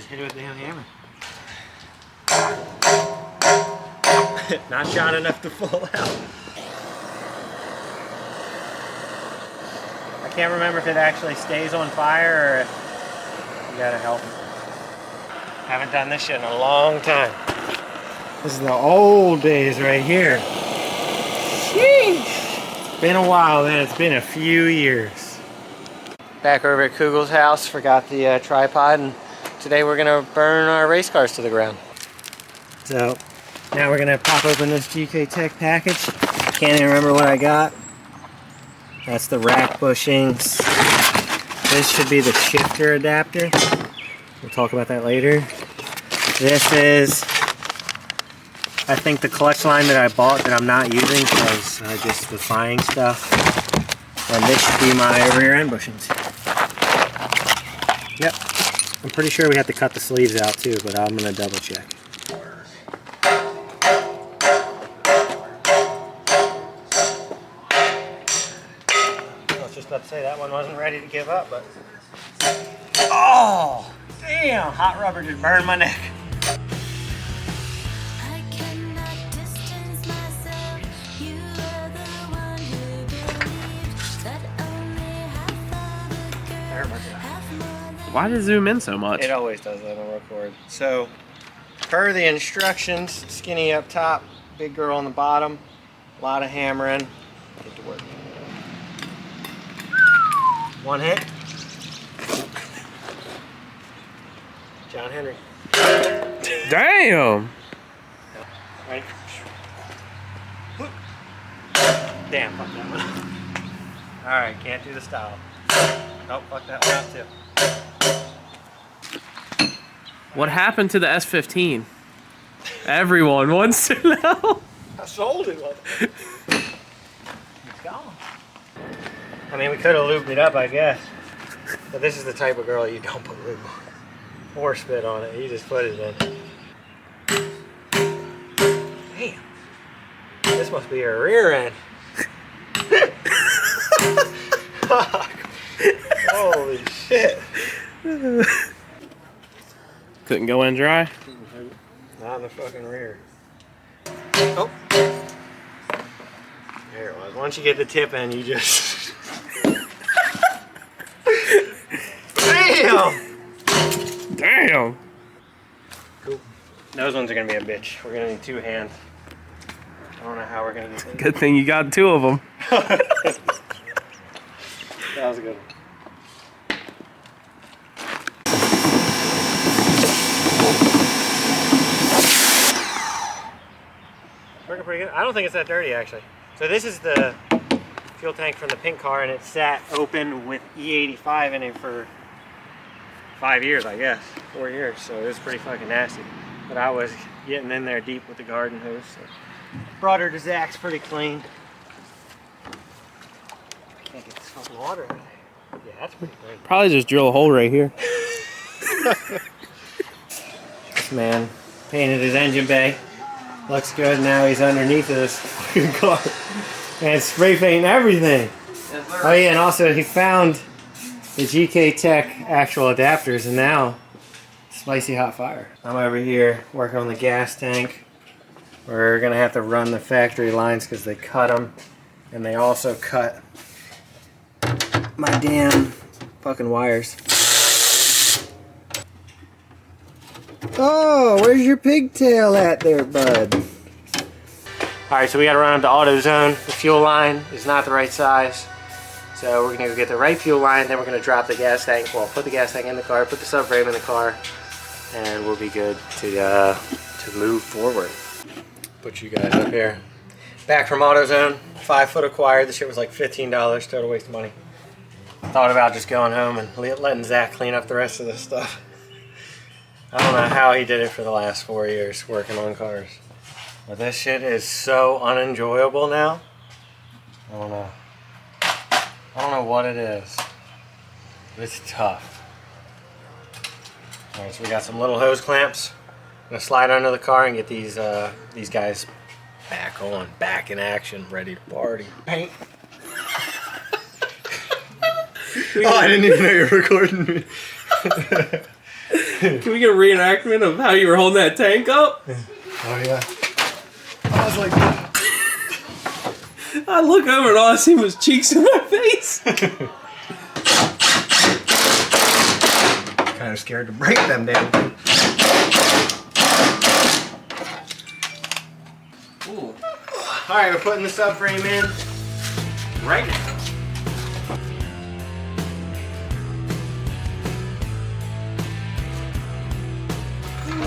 hit it with the damn hammer. Not shot enough to fall out. I can't remember if it actually stays on fire or if you gotta help it. Haven't done this shit in a long time. This is the old days right here. Sheesh. It's been a while, man. It's been a few years. Back over at Cugle's house, forgot the tripod, and today we're gonna burn our race cars to the ground. So now we're gonna pop open this GK Tech package. Can't even remember what I got. That's the rack bushings. This should be the shifter adapter. We'll talk about that later. This is, I think, the clutch line that I bought that I'm not using because I just was buying stuff. And this should be my rear end bushings. Yep. I'm pretty sure we have to cut the sleeves out too, but I'm gonna double check. I was just about to say that one wasn't ready to give up, but... Oh! Damn! Hot rubber just burned my neck. Why does it zoom in so much? It always does that on record. So, per the instructions, skinny up top, big girl on the bottom, a lot of hammering, get to work. One hit. John Henry. Damn! Right. Damn, fuck that one. Alright, can't do the style. Oh, fuck that one up too. What happened to the S15? Everyone wants to know. I sold it. It's gone. I mean, we could have lubed it up, I guess. But this is the type of girl you don't put lube on. Or spit on it. You just put it in. Damn. This must be her rear end. Fuck. Holy shit. Couldn't go in dry. Not in the fucking rear. Oh. There it was. Once you get the tip in, you just... Damn! Damn! Cool. Those ones are going to be a bitch. We're going to need two hands. I don't know how we're going to get those. Good thing you got two of them. That was a good one. Working pretty good. I don't think it's that dirty actually. So this is the fuel tank from the pink car, and it sat open with E85 in it for 5 years, I guess. 4 years, so it was pretty fucking nasty. But I was getting in there deep with the garden hose. So. Brought her to Zach's pretty clean. I can't get this fucking water in there. Yeah, that's pretty clean. Probably just drill a hole right here. This man painted his engine bay. Looks good. Now he's underneath this fucking car and spray painting everything. Oh yeah, and also he found the GK Tech actual adapters, and now spicy hot fire. I'm over here working on the gas tank. We're gonna have to run the factory lines because they cut them, and they also cut my damn fucking wires. Oh, where's your pigtail at there, bud? Alright, so we gotta run up to AutoZone. The fuel line is not the right size. So we're gonna go get the right fuel line, then we're gonna drop the gas tank. Well, put the gas tank in the car, put the subframe in the car, and we'll be good to move forward. Put you guys up here. Back from AutoZone, 5 foot acquired. This shit was like $15, total waste of money. Thought about just going home and letting Zach clean up the rest of this stuff. I don't know how he did it for the last 4 years working on cars. But this shit is so unenjoyable now. I don't know. I don't know what it is. But it's tough. Alright, so we got some little hose clamps. I'm gonna slide under the car and get these guys back on, back in action, ready to party. Paint. Oh, I didn't even know you were recording me. Can we get a reenactment of how you were holding that tank up? Oh yeah. I was like, I look over and all I see was cheeks in my face. kind of scared to break them damn things. Ooh. All right, we're putting the subframe in right now.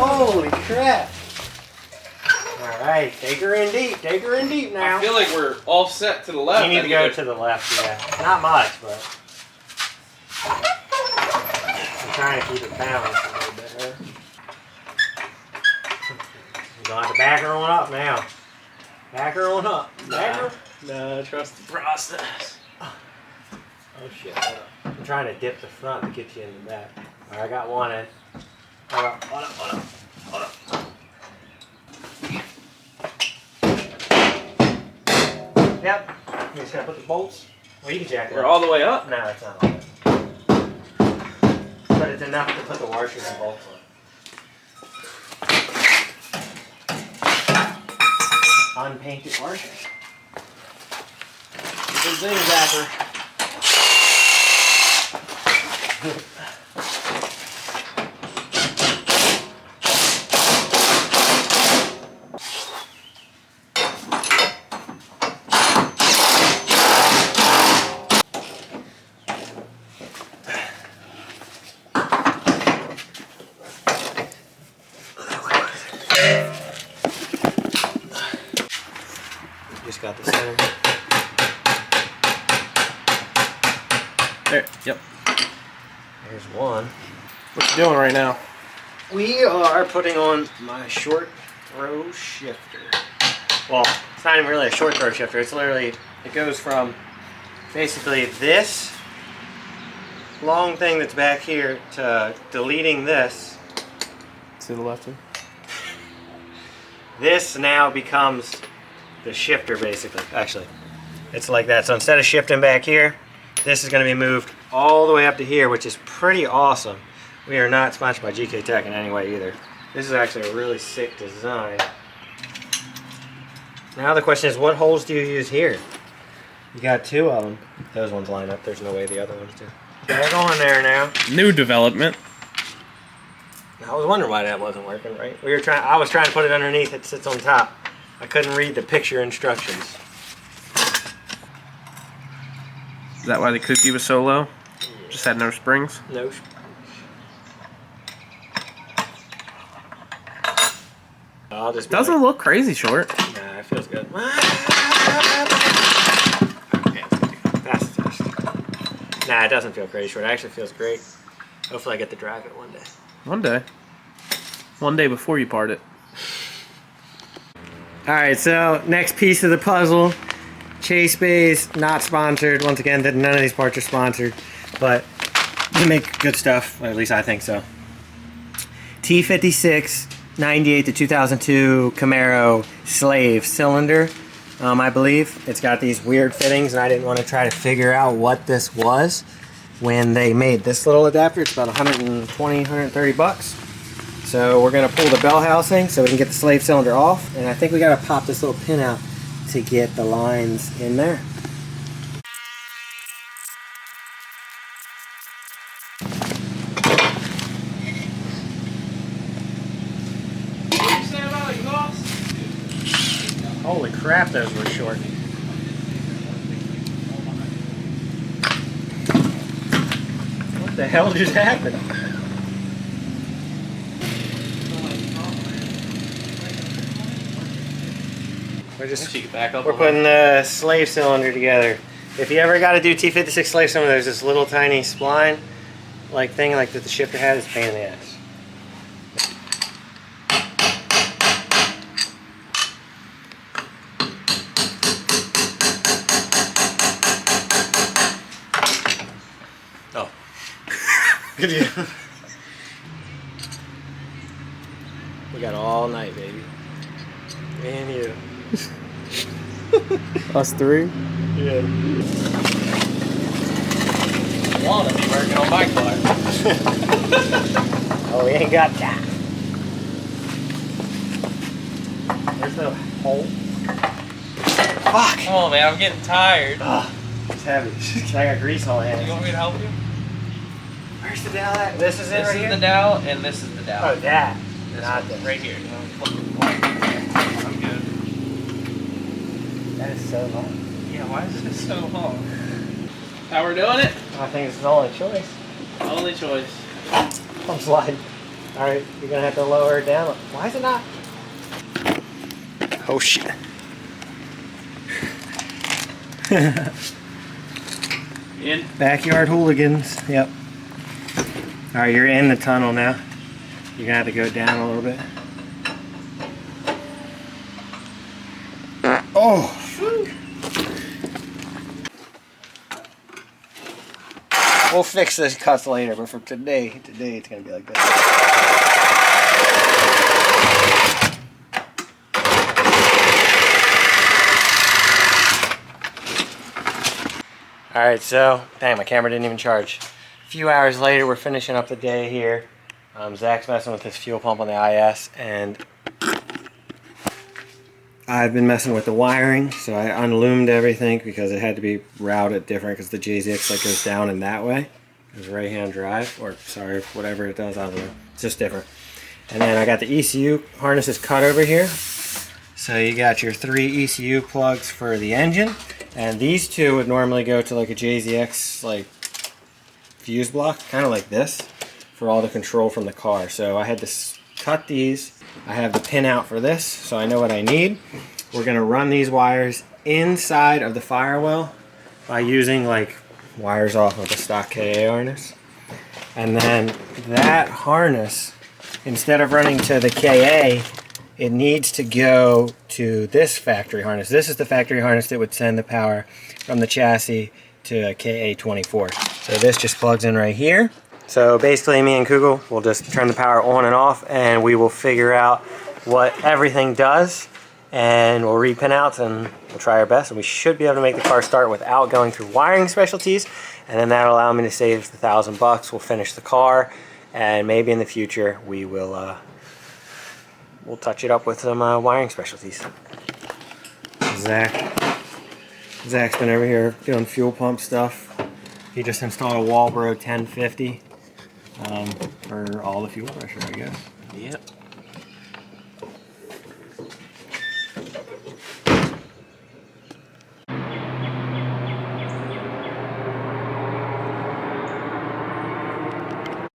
Holy crap! All right, take her in deep. Take her in deep now. I feel like we're all set to the left. You need to go to the left, yeah. Not much, but I'm trying to keep it balanced a little bit here. You're going to have to back her on up now. Back her on up. Back her. No, trust the process. Oh shit, hold up. I'm trying to dip the front to get you in the back. All right, I got one in. Hold up, hold up, hold up, hold up. Yep. You just gotta put the bolts. Well, you can jack it We're up. all the way up. No, it's not all that. But it's enough to put the washers and bolts on. Unpainted washers. Good thing, Zapper. Just got the center. There, yep. There's one. What you doing right now? We are putting on my short throw shifter. Well, it's not even really a short throw shifter. It's literally, it goes from basically this long thing that's back here to deleting this. To the left. This now becomes the shifter basically. Actually, it's like that. So instead of shifting back here, this is going to be moved all the way up to here, which is pretty awesome. We are not sponsored by GK Tech in any way either. This is actually a really sick design. Now the question is, what holes do you use here? You got two of them. Those ones line up. There's no way the other ones do. Back on there now. New development. I was wondering why that wasn't working right. I was trying to put it underneath. It sits on top. I couldn't read the picture instructions. Is that why the cookie was so low? Just had no springs? No. I'll just Doesn't look crazy short. Nah, it feels good. That's the test. Nah, it doesn't feel crazy short. It actually feels great. Hopefully I get to drive it one day. One day. One day before you part it. Alright, so next piece of the puzzle. Chase Bays, not sponsored. Once again, none of these parts are sponsored. But they make good stuff. Or at least I think so. T56 98 to 2002 Camaro slave cylinder. I believe it's got these weird fittings, and I didn't want to try to figure out what this was when they made this little adapter. It's about 120, 130 bucks. So we're gonna pull the bell housing so we can get the slave cylinder off, and I think we gotta pop this little pin out to get the lines in there. Holy crap, those were short. What the hell just happened? We're putting the slave cylinder together. If you ever got to do T56 slave cylinder, there's this little tiny spline like thing like that the shifter had. It's a pain in the ass. Oh. Good deal. We got all night, baby. Me and you. Us three? Yeah. I want to be working on my car. Oh, we ain't got that. There's no hole. Fuck! Come on, man, I'm getting tired. Ugh, it's heavy. I got grease on my hands. You want me to help you? Where's the dowel at? This is it right here? This is the dowel, and this is the dowel. Oh, that. This Not one, this. right here. I'm good. That is so long. Yeah, why is it so long? How we're doing it? I think it's the only choice. Only choice. I'm sliding. Alright, you're gonna have to lower it down. Why is it not? Oh shit. In. Backyard hooligans. Yep. Alright, you're in the tunnel now. You're gonna have to go down a little bit. Oh! We'll fix this cuts later, but for today it's gonna be like this. Alright, so, dang, my camera didn't even charge. A few hours later, we're finishing up the day here. Zach's messing with his fuel pump on the IS, and I've been messing with the wiring, so I unloomed everything because it had to be routed different because the JZX like goes down in that way. It's a right-hand drive, or sorry, whatever it does, I don't know. It's just different. And then I got the ECU harnesses cut over here. So you got your 3 ECU plugs for the engine, and these 2 would normally go to like a JZX like fuse block, kind of like this, for all the control from the car. So I had to cut these. I have the pin out for this, so I know what I need. We're gonna run these wires inside of the firewall by using like wires off of the stock KA harness. And then that harness, instead of running to the KA, it needs to go to this factory harness. This is the factory harness that would send the power from the chassis to a KA24. So this just plugs in right here. So basically me and Cugle will just turn the power on and off, and we will figure out what everything does, and we'll read pinouts and we'll try our best, and we should be able to make the car start without going through wiring specialties, and then that'll allow me to save the $1,000. We'll finish the car, and maybe in the future we will we'll touch it up with some wiring specialties. Zach's been over here doing fuel pump stuff. He just installed a Walbro 1050 for all the fuel pressure, I guess. Yep.